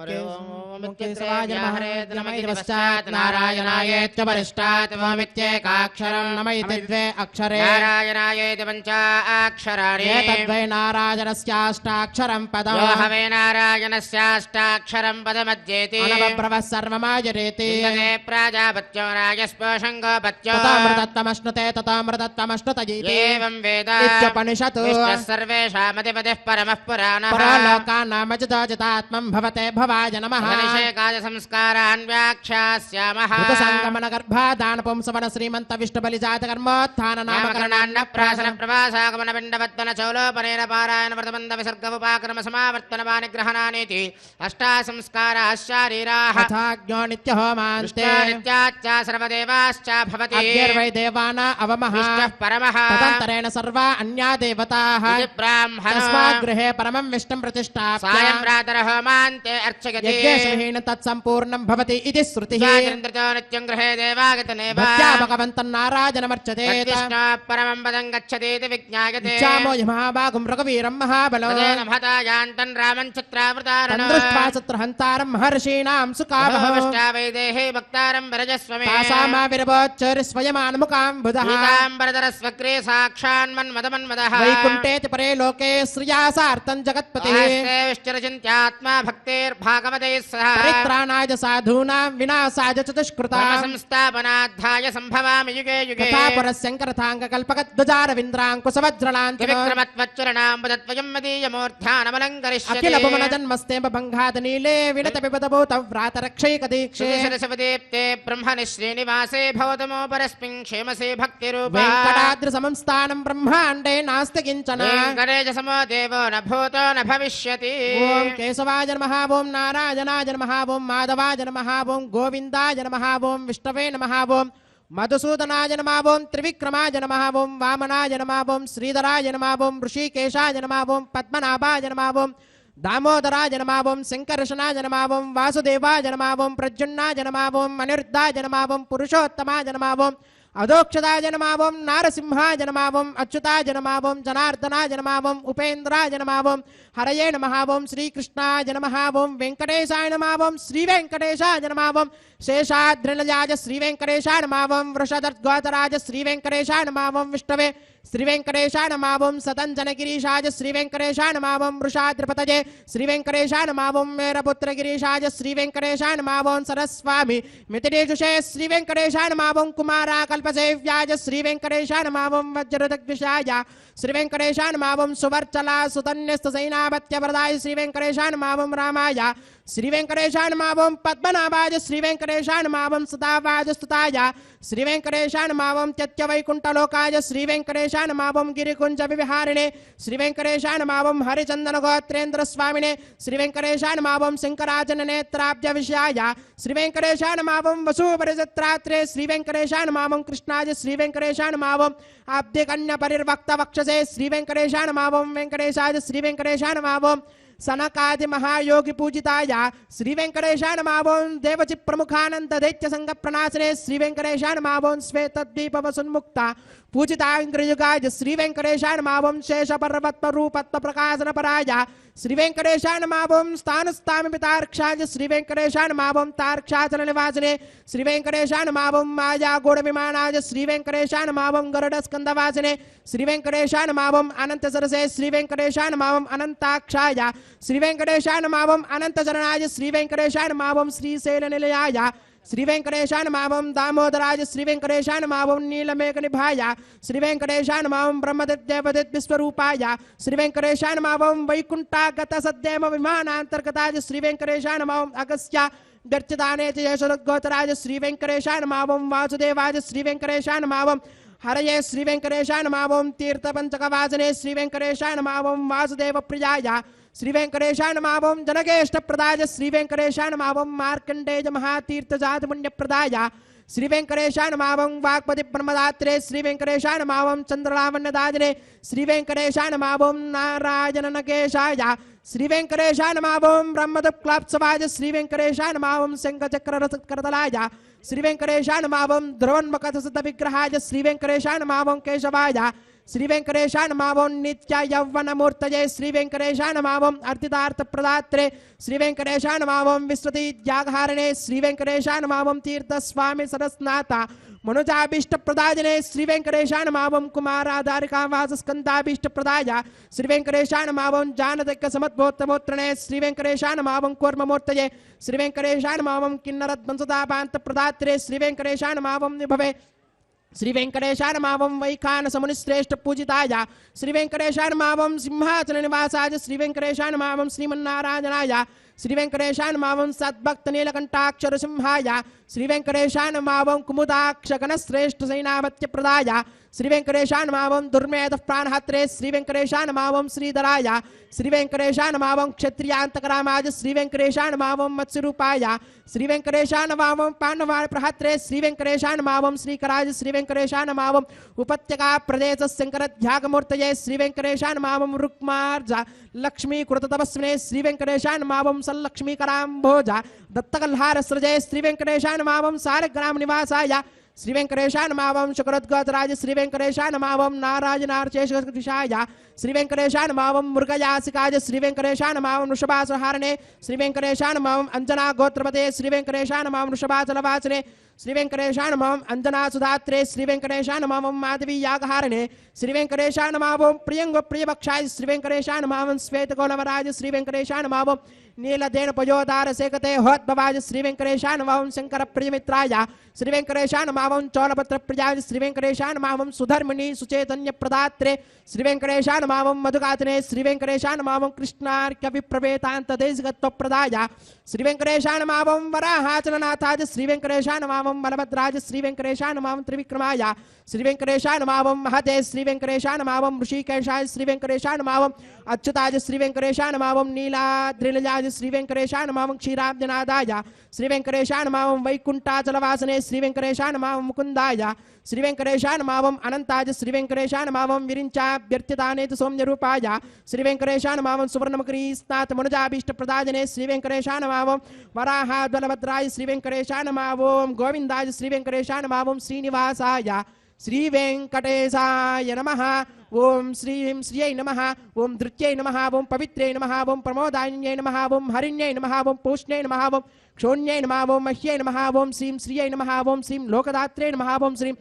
నారాయణాయేత్య పరిష్టాత్ ఓమిత్యేకాక్షరం నమైతి ద్వే అక్షరే నారాయణాయేతి పంచాక్షరాణి ఏతద్వై నారాయణస్యాష్టాక్షరం పదం యో హవే నారాయణస్యాష్టాక్షరం పదమధ్యేతి అనవబ్రవః సర్వమాజరేతి ఇంద్రే ప్రాజాపత్యో రాజస్పోషం గోపత్యో తతామృతత్వమశ్నుతే తతామృతత్వమశ్నుతయీతి ఏవం వేద ఇత్యుపనిషత్ విష్ణుః సర్వేషామధిపతిః పరమః పురాణః పరలోకానామజితాజితాత్మం భవతే భవాయ నమః అభిషేకాయ సంస్కారాన్ వ్యాఖ్యాస్యామః ఋతుసంగమన గర్భాదాన పుంసవన శ్రీమంత విష్ణు బలిజాత కర్మోత్థాన నామకరణాన్న ప్రాసన ప్రవాసాగమన పిండవత్వన చౌలోపనేన పారాయణ వ్రతబంధ విసర్గ ఉపాక్రమ సమావర్తన పానిగ్రహణానేతి అష్టా సంస్కారాః శారీరాః అథాజ్ఞో నిత్యహోమాంతే నిత్యాచ్చ సర్వదేవాశ్చ భవతి అగ్నిర్వై దేవానా అవమః విష్ణుః పరమః తదంతరేణ సర్వా అన్యా దేవతాః ఇది బ్రాహ్మణో తస్మాత్ గృహే పరమం విష్ణుం ప్రతిష్ఠాప్య సాయం ప్రాతర హోమాంతే అర్చయతి యజ్ఞేషుహీన తత్సంపూర్ణం భవతి ఇది శృతిః స్వాతంత్ర్యతో నిత్యం గృహే దేవాగతనేవ భక్త్యా భగవంతం నారాయణమర్చతే విష్ణు పరమం పదం గచ్చతీతి విజ్ఞాయతే ఇచ్చామో మహాభాగం రఘువీరం మహాబలో తదేన మహతాయాంతం రామం చిత్రావృతారణో దృష్ట్వా సత్రహంతారం మహర్షీణాం సుకావః వైదేహే భక్తారం వరజస్వమే తాసామావిరవోచ్చరి స్వయమానుముఖాంబుధః పీతాంబరధర స్వగ్రే సాక్షాన్మన్మదమన్మదః వైకుంఠేతి పరే లోకే శ్రియాసార్థం జగత్పతిః ఆస్తే విశ్చరచింత్యాత్మా భక్తేర్భాగవతైః సహ పరిత్రాణాయ సాధూనాం వినాశాయ చతుష్కృతాం సంస్థాపనార్థాయ సంభవామి యుగే యుగే తథాపరశంకరథాంగకల్పకద్వజారవింద్రాంకుశవజ్రలాంఛనో విక్రమత్వచ్చరణాంబుదత్వయం మదీయమూర్ధ్యానమలంకరిష్యతి అఖిల భువనజన్మస్తేమ భంగాద నీలే విడత విపదభూత వ్రాతరక్షైక దీక్షే శిరసవదీప్తే బ్రహ్మణి శ్రీనివాసే భవతమో పరస్మిన్ క్షేమసే భక్తిరూపా వెంకటాద్రి సంస్థానం బ్రహ్మాండే నాస్తి కించన వెంకటేశ సమో దేవో న భూతో న భవిష్యతి ఓం కేశవాయ నమః ఓం నారాయణాయ నమః ఓం మాధవాయ నమః ఓం గోవిందాయ నమః ఓం విష్ణవే నమః ఓం మధుసూదనాయ నమః ఓం త్రివిక్రమాయ నమః ఓం వామనాయ నమః ఓం శ్రీధరాయ నమః ఓం ఋషికేశాయ నమః ఓం పద్మనాభాయ నమః ఓం దామోదరాయ నమః ఓం శంకర్షణాయ నమః ఓం వాసుదేవాయ నమః ఓం ప్రద్యుమ్నాయ నమః ఓం అనిరుద్ధాయ నమః ఓం పురుషోత్తమాయ నమః ఓం అధోక్షదాయ నమః ఓం నారసింహాయ నమః ఓం అచ్యుతాయ నమః ఓం జనార్దనాయ నమః ఓం ఉపేంద్రాయ నమః ఓం హరయే నమః ఓం శ్రీకృష్ణాయ నమః ఓం వెంకటేశాయ నమః ఓం శ్రీ వెంకటేశాయ నమః ఓం శేషాద్రినజాయ శ్రీ వెంకటేశాయ నమః ఓం వృషధర్గోచరాయ శ్రీ వెంకటేశాయ నమః ఓం విష్ణవే శ్రీ వెంకటేశాయ నమః ఓం సతంజనగిరీశాయ శ్రీ వెంకటేశాయ నమః ఓం వృషాద్రిపతయే శ్రీ వెంకటేశాయ నమః ఓం మేరపుత్రగిరీశాయ శ్రీ వెంకటేశాయ నమః ఓం సరస్వామి మితిరేజుషే శ్రీ వెంకటేశాయ నమః ఓం కుమారాకల్పసేవ్యాయ శ్రీ వెంకటేశాయ నమః ఓం వజ్రదగ్విషాయ శ్రీ వెంకటేశాయ నమః ఓం సువర్చలా సుతన్యస్తసైనాపత్యవరదాయ శ్రీ వెంకటేశాయ నమః ఓం రామాయ శ్రీ వెంకటేశాయ నమః ఓం పద్మనాభాయ శ్రీ వెంకటేశాయ నమః ఓం సదావాయ స్తుతాయ శ్రీ వెంకటేశాయ నమః ఓం త్యత్యవైకుంఠలోకాయ శ్రీ వెంకటేశాయ నమః ఓం గిరికుంజ విహారిణే శ్రీ వెంకటేశాయ నమః ఓం హరిచందన గోత్రేంద్ర స్వామినే శ్రీ వెంకటేశాయ నమః ఓం శంకరాజన నేత్రాబ్జ విషయాయ శ్రీ వెంకటేశాయ నమః ఓం వసూపరిజత్రాత్రే శ్రీ వెంకటేశాయ నమః ఓం కృష్ణాయ శ్రీ వెంకటేశాయ నమః ఓం అబ్ధికన్య పరిర్వక్త వక్షసే శ్రీ వెంకటేశాయ నమః ఓం వెంకటేశాయ శ్రీ వెంకటేశాయ నమః ఓం సనకాది మహాయోగి పూజితాయ శ్రీ వెంకటేశాయ నమః ఓం దేవచి ప్రముఖానంద దైత్య సంగ ప్రణాశనే శ్రీ వెంకటేశాయ నమః ఓం శ్వేతద్వీప వసున్ముక్త పూజితాంగ్రయుగాయ శ్రీ వెంకటేశాయ నమః ఓం శేష పర్వత రూపత్వ ప్రకాశన పరాయ శ్రీ వెంకటేశాయ నమః ఓం స్థానస్థామి పితార్క్షాయ శ్రీ వెంకటేశాయ నమః ఓం తార్క్షాచల నివాసనే శ్రీ వెంకటేశాయ నమః ఓం మాయా గూఢ విమానాయ శ్రీ వెంకటేశాయ నమః ఓం గరుడ స్కందవాసనే శ్రీ వెంకటేశాయ నమః ఓం అనంత సరసే శ్రీ వెంకటేశాయ నమః ఓం అనంతాక్షాయ శ్రీ వెంకటేశాయ నమః ఓం అనంత చరణాయ శ్రీ వెంకటేశాయ నమః ఓం శ్రీశైల నిలయాయ శ్రీ వెంకటేశాయ నమః ఓం దామోదరాయ శ్రీ వెంకటేశాయ నమః ఓం నీలమేఘ నిభాయ శ్రీ వెంకటేశాయ నమః ఓం బ్రహ్మదేవదేవ విశ్వరూపాయ శ్రీ వెంకటేశాయ నమః ఓం వైకుంఠాగత సద్దేమ విమానాంతర్గతాయ శ్రీ వెంకటేశాయ నమః ఓం అగస్త్య గర్చితానే యశోదగోచరాయ శ్రీ వెంకటేశాయ నమః ఓం వాసుదేవాయ శ్రీ వెంకటేశాయ నమః ఓం హరయే శ్రీ వెంకటేశాయ నమః ఓం తీర్థపంచకవాసనే శ్రీ వెంకటేశాయ నమః ఓం వాసుదేవ ప్రియాయ శ్రీ వెంకటేశాయ నమః ఓం జనకేష్టప్రదాయ శ్రీ వెంకటేశాయ నమః ఓం మార్కండేయ మహాతీర్థజాత పుణ్యప్రదాయ శ్రీ వెంకటేశాయ నమః ఓం వాగ్పతి బ్రహ్మదాత్రే శ్రీ వెంకటేశాయ నమః ఓం చంద్రలావణ్యదాదినే శ్రీ వెంకటేశాయ నమః ఓం నారాయణ నకేశాయ శ్రీ వెంకటేశాయ నమః ఓం బ్రహ్మదక్లాప్సవాయ శ్రీ వెంకటేశాయ నమః ఓం శంఖచక్రరసకరతలాయ శ్రీ వెంకటేశాయ నమః ఓం ధ్రువన్మకథసిద్ధ విగ్రహాయ శ్రీ వెంకటేశాయ నమః ఓం కేశవాయ శ్రీ వెంకటేశాయ నమః ఓం నిత్య యౌవనమూర్తయే శ్రీ వెంకటేశాయ నమః ఓం అర్ధితార్థప్రదాత్రే శ్రీ వెంకటేశాయ నమః ఓం విశ్వతీత్యాగహారిణే శ్రీ వెంకటేశాయ నమః ఓం తీర్థస్వామి సరస్నాథ మనుజాభీష్టప్రదాయనే శ్రీ వెంకటేశాయ నమః ఓం కుమారాధారికావాసస్కందాభీష్టప్రదాయ శ్రీ వెంకటేశాయ నమః ఓం జానదక్క సమద్భోత్తమోత్రణే శ్రీ వెంకటేశాయ నమః ఓం కూర్మమూర్తయే శ్రీ వెంకటేశాయ నమః ఓం కిన్నరద్వంసదాపాంతప్రదాత్రే శ్రీ వెంకటేశాయ నమః ఓం నిభవే శ్రీ వెంకటేశాయ నమః ఓం వైఖానస మునిశ్రేష్ఠ పూజితాయ శ్రీ వెంకటేశాయ నమః ఓం సింహాచల నివాసాయ శ్రీ వెంకటేశాయ నమః ఓం శ్రీమన్నారాయణాయ శ్రీ వెంకటేశాయ నమః ఓం సద్భక్త నీలకంఠాక్షర సింహాయ శ్రీ వెంకటేశాయ నమః ఓం కుముదాక్ష గణశ్రేష్ఠ సైనావత్య ప్రదాయ శ్రీ వెంకటేశాయ నమః ఓం దుర్మేధ ప్రాణహత్రే శ్రీ వెంకటేశాయ నమః ఓం శ్రీధరాయ శ్రీ వెంకటేశాయ నమః ఓం క్షత్రియాంతకరామాయ శ్రీ వెంకటేశాయ నమః ఓం మత్స్యరూపాయ శ్రీ వెంకటేశాయ నమః ఓం పాండవాయ ప్రహత్రే శ్రీ వెంకటేశాయ నమః ఓం శ్రీకరాయ శ్రీ వెంకటేశాయ నమః ఓం ఉపత్యకా ప్రదేశ శంకరధ్యాగమూర్తయే శ్రీ వెంకటేశాయ నమః ఓం రుక్మార్జ లక్ష్మీ కృతతపస్వినే శ్రీ వెంకటేశాయ నమః ఓం సల్లక్ష్మీకరాంభోజ దత్తకల్హార సృజే శ్రీ వెంకటేశాయ నమః ఓం సారగ్రామ నివాసాయ శ్రీ వెంకటేశాయ నమః ఓం శుక్రద్గోత్రాయ శ్రీ వెంకటేశాయ నమః ఓం నారాయణార్చేషాయ శ్రీ వెంకటేశాయ నమః ఓం మృగయాసికాయ శ్రీ వెంకటేశాయ నమః ఓం వృషభాసహారణే శ్రీ వెంకటేశాయ నమః ఓం అంజనా గోత్రపతే శ్రీ వెంకటేశాయ నమః ఓం వృషభాచలవాసనే శ్రీ వెంకటేశాయ నమః ఓం అంజనా సుధాత్రే శ్రీ వెంకటేశాయ నమః ఓం మాధవీ యాగహారణే శ్రీ వెంకటేశాయ నమః ఓం ప్రియంగ ప్రియభక్షాయ శ్రీ వెంకటేశాయ నమః ఓం శ్వేతగోళవరాజ శ్రీ వెంకటేశాయ నమః ఓం నీలదేన పయోదార సేకతే హోద్భవాయ శ్రీ వెంకటేశాయ నమః ఓం శంకర ప్రియమిత్రాయ శ్రీ వెంకటేశాయ నమః ఓం చోళపత్ర ప్రియాయ శ్రీ వెంకటేశాయ నమః ఓం సుధర్మిణి సుచేతన్య ప్రదాత్రే శ్రీ వెంకటేశాయ నమః ఓం మధుగాతనే శ్రీ వెంకటేశాయ నమః ఓం కృష్ణార్క విప్రవేతాంత దేశగత్వ ప్రదాయ శ్రీ వెంకటేశాయ నమః ఓం వరాహాచలనాథాయ శ్రీ వెంకటేశాయ నమః ఓం బలభద్రాయ శ్రీ వెంకటేశాయ నమః ఓం త్రివిక్రమాయ శ్రీ వెంకటేశాయ నమః ఓం మహతే శ్రీ వెంకటేశాయ నమః ఓం ఋషికేశాయ శ్రీ వెంకటేశాయ నమః ఓం అచ్యుతాయ శ్రీ వెంకటేశాయ నమః ఓం నీలాద్రిలయాయ శ్రీ వెంకటేశాయ నమః ఓం క్షీరాబ్జనాదాయ శ్రీ వెంకటేశాయ నమః ఓం వైకుంఠాచలవాసనే శ్రీ వెంకటేశాయ నమః ఓం ముకుందాయ శ్రీ వెంకటేశాయ నమః ఓం అనంతాయ శ్రీ వెంకటేశాయ నమః ఓం విరించాభ్యర్థితానేతు సౌమ్యరూపాయ శ్రీ వెంకటేశాయ నమః ఓం సువర్ణముఖరీ స్నాత మనుజాభీష్టప్రదాయనే శ్రీ వెంకటేశాయ నమః ఓం వరాహాద్వలభద్రాయ శ్రీ వెంకటేశాయ నమః ఓం గోవిందాయ శ్రీ వెంకటేశాయ నమః ఓం శ్రీనివాసాయ శ్రీ వెంకటేశాయ నమః ఓం శ్రీం శ్రీయై నమః ఓం ధృత్యై నమః ఓం పవిత్రై నమః ఓం ప్రమోదాన్యై నమః ఓం హరిణ్యై నమః ఓం పూష్ణ్యై నమః ఓం క్షోణ్యై నమః ఓం మహ్యై నమః ఓం శ్రీం శ్రీయై నమః ఓం శ్రీం లోకదాత్రే నమః ఓం శ్రీం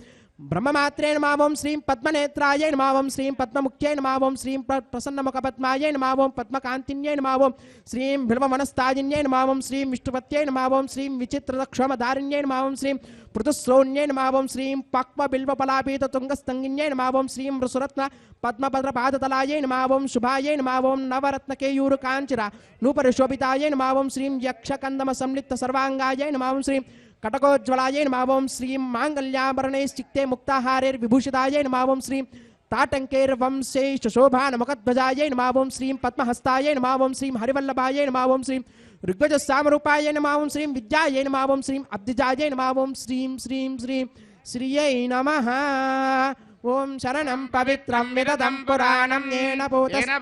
బ్రహ్మమాత్రే నమః ఓం శ్రీం పద్మనేత్రాయ నమః ఓం శ్రీం పద్మముఖ్యై నమః ఓం శ్రీం ప్రసన్నముఖపద్మాయ నమః ఓం పద్మకాంతిన్యై నమః ఓం శ్రీం బిల్వమనస్తాజిన్యై నమః ఓం శ్రీం విష్ణుపత్యై నమః ఓం శ్రీం విచిత్రక్షోమధారిణ్యై నమః ఓం శ్రీం పృథుశ్రోణ్యై నమః ఓం శ్రీం పక్వబిల్వపలాపీత తుంగస్తంగిన్యై నమః ఓం శ్రీం వృసురత్న పద్మభద్రపాదతలాయై నమః ఓం శుభాయై నమః ఓం నవరత్నకేయూరు కాంచిర నూపరిశోభితాయై నమః ఓం శ్రీం యక్షకందమ సంలిప్త సర్వాంగాయై నమః ఓం శ్రీం కటకోజ్వలాయై నమః ఓం శ్రీం మాంగళ్యాభరణైశ్చిక్తే ముక్తాహారైర్విభూషితాయై నమః ఓం శ్రీం తాటంకైర్వంశైశోభానముఖధ్వజాయై నమః ఓం శ్రీం పద్మహస్తాయై నమః ఓం శ్రీం హరివల్లభాయై నమః ఓం శ్రీం ఋగ్వజసామరూపాయై నమః ఓం శ్రీం విద్యాయై నమః ఓం శ్రీం అబ్దిజాయై నమః ఓం శ్రీం శ్రీం శ్రీం శ్రియై నమః ఓం శరణం పవిత్రం విరదం పురాణం ఏన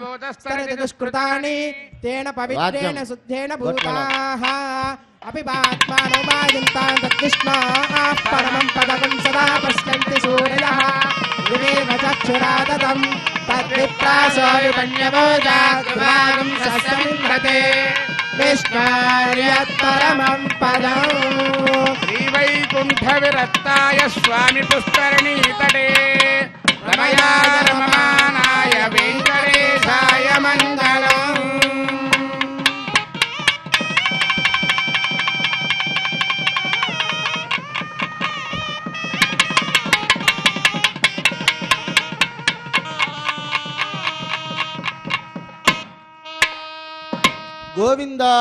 భూతస్తరతి దుష్కృతాని తేన పవిత్రేణ శుద్ధేన భూతాః అపిపాత్మానో మాయంతాం తద్విష్ణోః పరమం పదకం సదా పశ్యంతి సూర్యః వివేక చక్షురాదతం తద్విప్రాసో విపణ్యభోజాద్భాగం సస్యమింద్రతే విష్ణోర్యత్పరమం పదం శ్రీవైకుంఠ విరక్తాయ స్వామి పుష్కరిణీ తటే రమయాయ రమమానాయ వెంకటేశాయ మంగళం. గోవిందా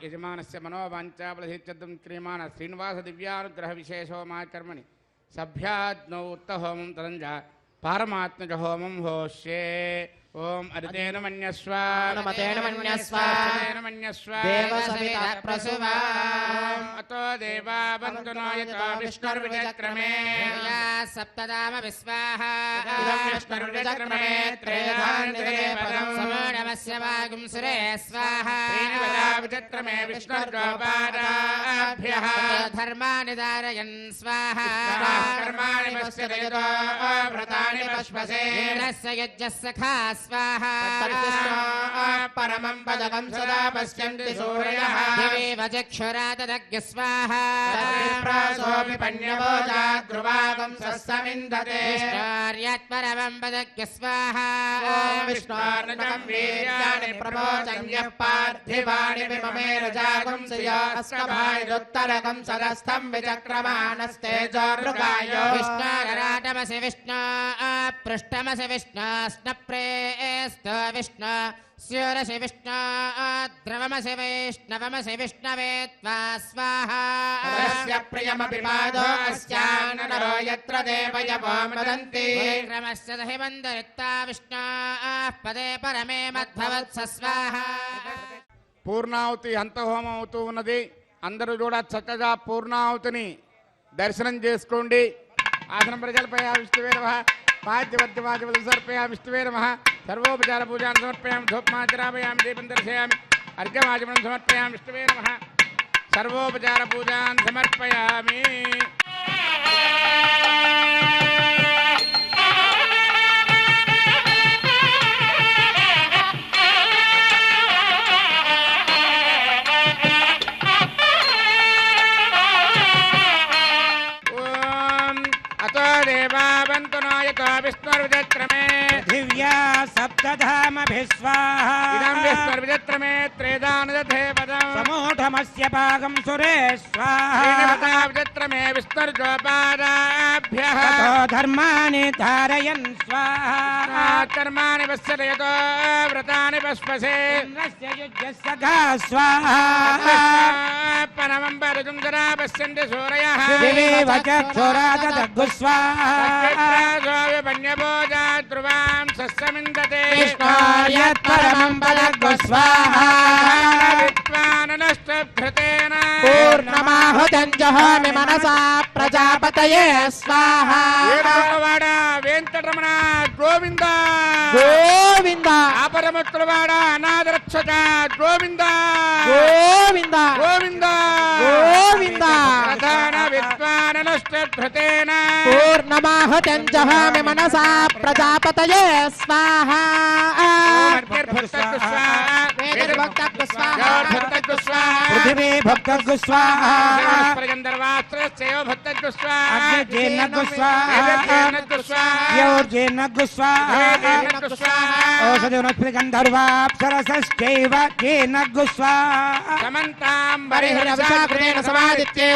యజమానస్య మనోవాంఛాఫలసిద్ధ్యర్థం క్రియమాణ శ్రీనివాస దివ్యానుగ్రహ విశేషోమాకర్మణి సభ్యాజ్ఞౌ ఉత్తహోమం తదంజ పారమాత్మజ హోమం హోష్యే. ఓం అరితేన మన్యస్వ నమతేన మన్యస్వ మన్యస్వ దేవసవిత ప్రసువా అతో దేవా బంధునో యతో విష్ణుర్విచక్రమే సప్తదామ విశ్వాహ ఇదం విష్ణుర్విచక్రమే త్రేధాన్యతే పదం సమూఢమస్య వాగుం సురే స్వాహ విచక్రమే విష్ణుర్గోపాదాభ్యః ధర్మాని ధారయన్ స్వాహ కర్మాణి పశ్యదేదో వ్రతాని పశ్వసే ఇంద్రస్య యజ్ఞः సఖా స్వాహ పరమం పదకం సదా పశ్యంతి సూర్యః దివేవ చక్షురాదదగ్య స్వాహ తద్విప్రాసోపి పణ్యభోజాద్భాగం సస్యమింద్రతే విష్ణోర్యత్పరమం పదగ్య స్వాహ ఓం విష్ణోర్నకం వీర్యాణి ప్రమోచన్యః పార్థివాణి విమమేరజాగం శ్రియోస్కభాయురుత్తరకం సదస్థం విచక్రమాణస్తేజోర్గాయో విష్ణోరరాటమసి విష్ణో పృష్టమసి విష్ణో స్నప్రేస్తో విష్ణో స్యూరసి విష్ణో ద్రవమసి వైష్ణవమసి విష్ణవే త్వా స్వాహా తస్య ప్రియమపి పాదో అస్యాననరో యత్ర దేవయవో మదంతి క్రమస్య దహి బంధరిత్తా విష్ణో పదే పరమే మద్భవత్స స్వాహా. పూర్ణాహుతి హంతహోమం అవుతూ ఉన్నది. అందరూ కూడా చక్కగా పూర్ణాహుతిని దర్శనం చేసుకోండి. ఆసనం ప్రజలపై విష్ణువే నమః పాద్యవద్యవాద్యవలు సమర్పయామి విష్ణువే నమః సర్వోపచార పూజాన్ని సమర్పయామి ధూపమాచరామయామి దీపం దర్శయామి అర్ఘ్యమాచమనం సమర్పయామి విష్ణువే నమః సర్వోపచార పూజాన్ని సమర్పయామి. విష్ణుర్విచక్రమే దివ్యా సప్తధామభిస్వాహ ఇదం విష్ణుర్విచక్రమే త్రేదానుదధే పదం సమూఢమస్య భాగం సురే స్వాహ విచక్రమే విష్ణుర్గోపాదాభ్యః తతో ధర్మాని ధారయన్ స్వాహ కర్మాణి పశ్యదేదో వ్రతాని పశ్వసే ఇంద్రస్య యుజ్యస్య సఖా స్వాహ పరమం పరజం జరా పశ్యంతి సూరయః దివేవ చక్షురాదదగ్గు స్వాహ పణ్యభోజా ధ్రువాం సస్యమిందతే విష్ణోర్యత్పరమం పదగ్గు స్వాహ విద్వాననష్టభృతేన పూర్ణమాహుతం జహామి మనసా ప్రజాపతయే స్వాహ ఏడుకొండలవాడ వెంకటరమణ గోవింద గోవింద ఆపరముత్తులవాడ అనాథ రక్షక గోవింద గోవింద గోవింద గోవింద ప్రధాన విద్వాననుష్ఠృతేన పూర్ణమాహుతింజహామి మనసా ప్రజాపతయే స్వాహ వేదభక్తకు స్వాహ పృథివీ భక్తగ్గు స్వాహా భక్తగ్గు స్వాహ అగ్నిర్జేన్నగ్గు స్వాహా యోర్జేన్నగ్గు స్వాహా ఓషధి వనస్పతి గంధర్వాప్సరసశ్చైవ జేన్నగ్గు స్వాహా బరిహరవశాకృతేన సమాదిత్యే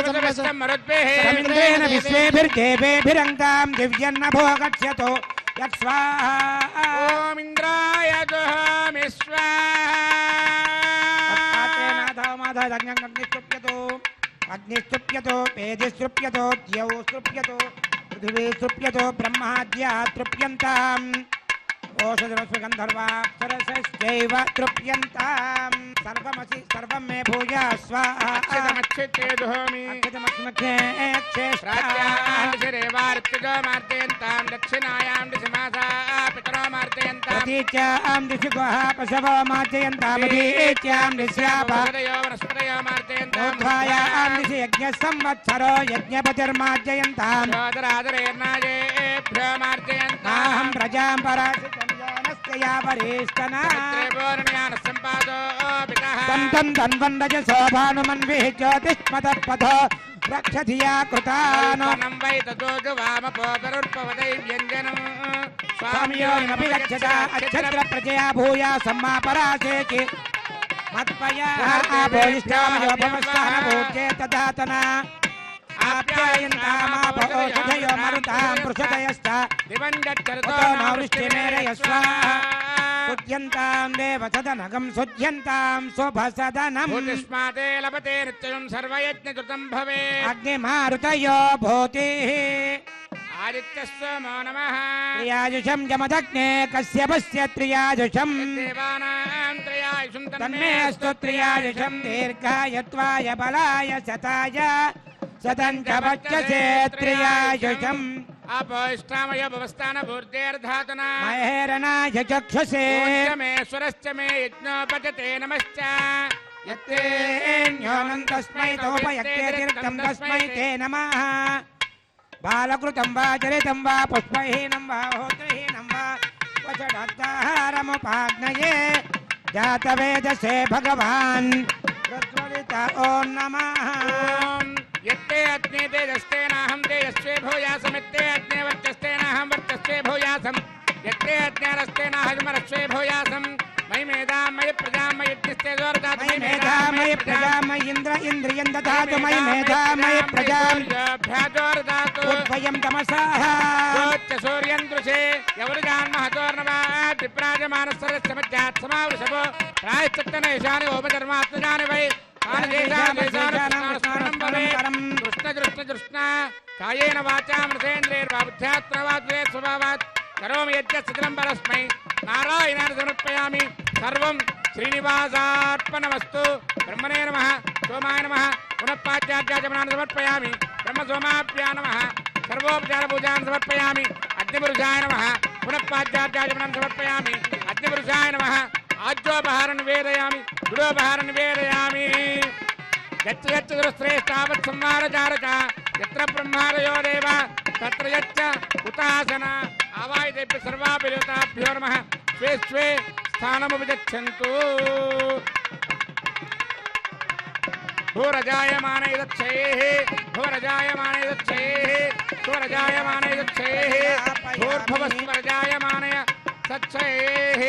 రవీంద్రేణ విశ్వేభిర్దేవేభిరంగాం దివ్యన్నభో గచ్చతో యత్స్వాహా ఓం ఇంద్రాయ జుహామి అగ్నిస్తృప్యతో పేదిస్తృప్యతో ద్యౌ స్తృప్యతో పృథివీ స్తృప్యతో బ్రహ్మాద్యా తృప్యంతాం ఓషధరస్వగంధర్వాప్సరసశ్చైవ తృప్యంతాం సర్వమసి సర్వం మే భూయా స్వాహా అక్షతమక్షితేజుహోమి ప్రాచ్యాం దక్షిణాయాం దిశమాసా పితరో మార్జయంతాం ప్రతీచ్యాం దిశి గుహ పశవో మార్జయంతామధీచ్యాం దిశ్యాప వనస్పతయో వనస్పతయో మార్జయంతాం ఊర్ధ్వాయాం దిశి యజ్ఞ సంవత్సరో యజ్ఞపతిర్మార్జయంతాం సోదరాదరేర్నాయేభ్యో మార్జయంతాం నాహం ప్రజాం పరాశితం యానస్య వరిష్టనా త్రిభువనయాన సంపాదో పితః తంతం తన్వండజ శోభానుమన్విః జ్యోతిష్మతపథో రక్షధియా కృతానో నం వై తదోజు వామపోపరుర్పవదై వ్యంజనం స్వామియోనపి గచ్చత అచ్చత్ర ప్రజయా భూయా సమ్మా పరాశేకి మత్పయా ఆభోయిష్టామయో భవస్వాహన భోజ్యే తదాతన ఆప్యాయంతామాపౌషధయో మరుతాం పృషదయశ్చ దివంజచ్చరితో తతో నావృష్టిమేరయ స్వాహా సుధ్యంతాం దేవసదనగం సుధ్యంతాం శుభసదనం భూతిష్మాతే లభతే నిత్యం సర్వయజ్ఞకృతం భవేత్ అగ్నిమారుతయో భూతిః ఆదిత్యస్వమో నమః త్రియాజుషం జమదగ్నే కశ్యపస్య త్రియాజుషం దేవానాం త్రయాయుషం తన్మేऽस्तु త్రియాజుషం దీర్ఘాయత్వాయ బలాయ శతాయ శతం చ వచ్చసే త్రియాజుషం అపోయిష్టామయ భవస్థాన భూర్దేర్ధాతునా మహేరణాయ చక్షుషే మేశ్వరశ్చ మే యజ్ఞోపజతే నమశ్చ యత్తేన్యోనం తస్మై తోపయత్తేతిర్థం తస్మై తే నమః బాలకృతం వా చరితం వా పుష్పహీనం వా హోత్రహీనం వా వచడాహారముపాగ్నయే జాతవేదసే భగవాన్ ప్రజ్వలిత ఓం నమః యత్తే అగ్నే తేజస్తేనాహం తేజస్వే భూయాసమిత్తే అగ్నే వర్చస్తేనాహం వర్చస్వే భూయాసం యత్తే అగ్నేరస్తేనాహమరస్వే భూయాసం మయి మేధాం మయి ప్రజాం మయి యజ్ఞస్తే జోర్దాతు మయి మేధామయి ప్రజామయి ఇంద్ర ఇంద్రియం దదాతు మయి మేధామయి ప్రజాం భ్యాజోర్దాతు ఉద్భయం తమసాః జ్యోత్య సూర్యం దృశే ఎవరు జాన్మహతోర్ణవా విప్రాజమానస్సరస్య మధ్యాత్ సమావృషభో ప్రాయశ్చిత్తన ఈశాని ఓపధర్మాత్మజాని వై కృష్ణ కృష్ణ కృష్ణ కాయేన వాచా మృతేంద్రియర్వా బుద్ధ్యాత్మవాద్వే స్వభావాత్ కరోమి యజ్ఞ సకలం పరస్మై నారాయణాన్ని సమర్పయామి సర్వం శ్రీనివాసార్పణమస్తు బ్రహ్మణే నమః సోమాయ నమః పునఃపాద్యార్యాచమనాన్ని సమర్పయామి బ్రహ్మ సోమాభ్యా నమః సర్వోపచార పూజాన్ని సమర్పయామి అగ్నిపురుషాయ నమః పునఃపాద్యార్యాచమనాన్ని సమర్పయామి అగ్నిపురుషాయ నమః ఆజ్యోపహార నివేదయామి గుడోపహార నివేదయామి యచ్చ యచ్చ దురశ్రేష్టావత్ సంహారచారక యత్ర బ్రహ్మాదయో దేవ తత్ర యచ్చ ఉతాసన ఆవాయితేభ్య సర్వాభిదేవతాభ్యో నమః స్వే స్వే స్థానముపగచ్చन्तు భూరజాయమానే దక్షయేః భూరజాయమానే దక్షయేః భూరజాయమానే దక్షయేః భూర్భువస్వరజాయమానయ సచ్చయేః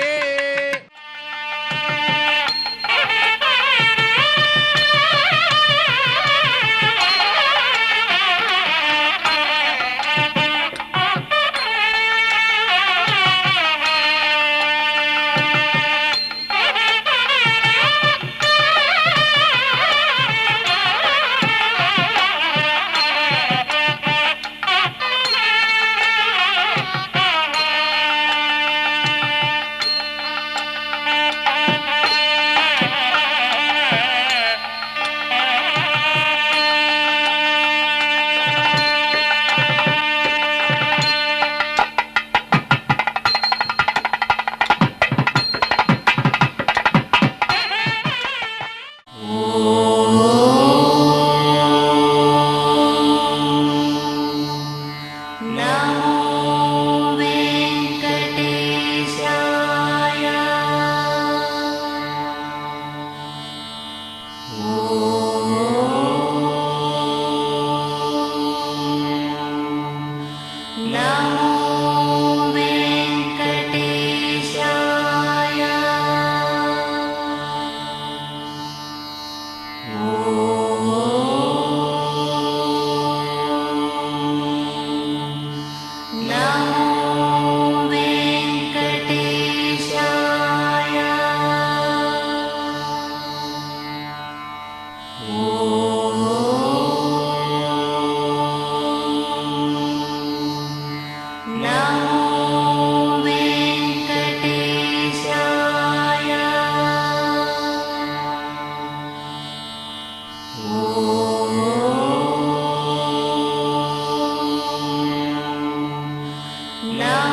नमः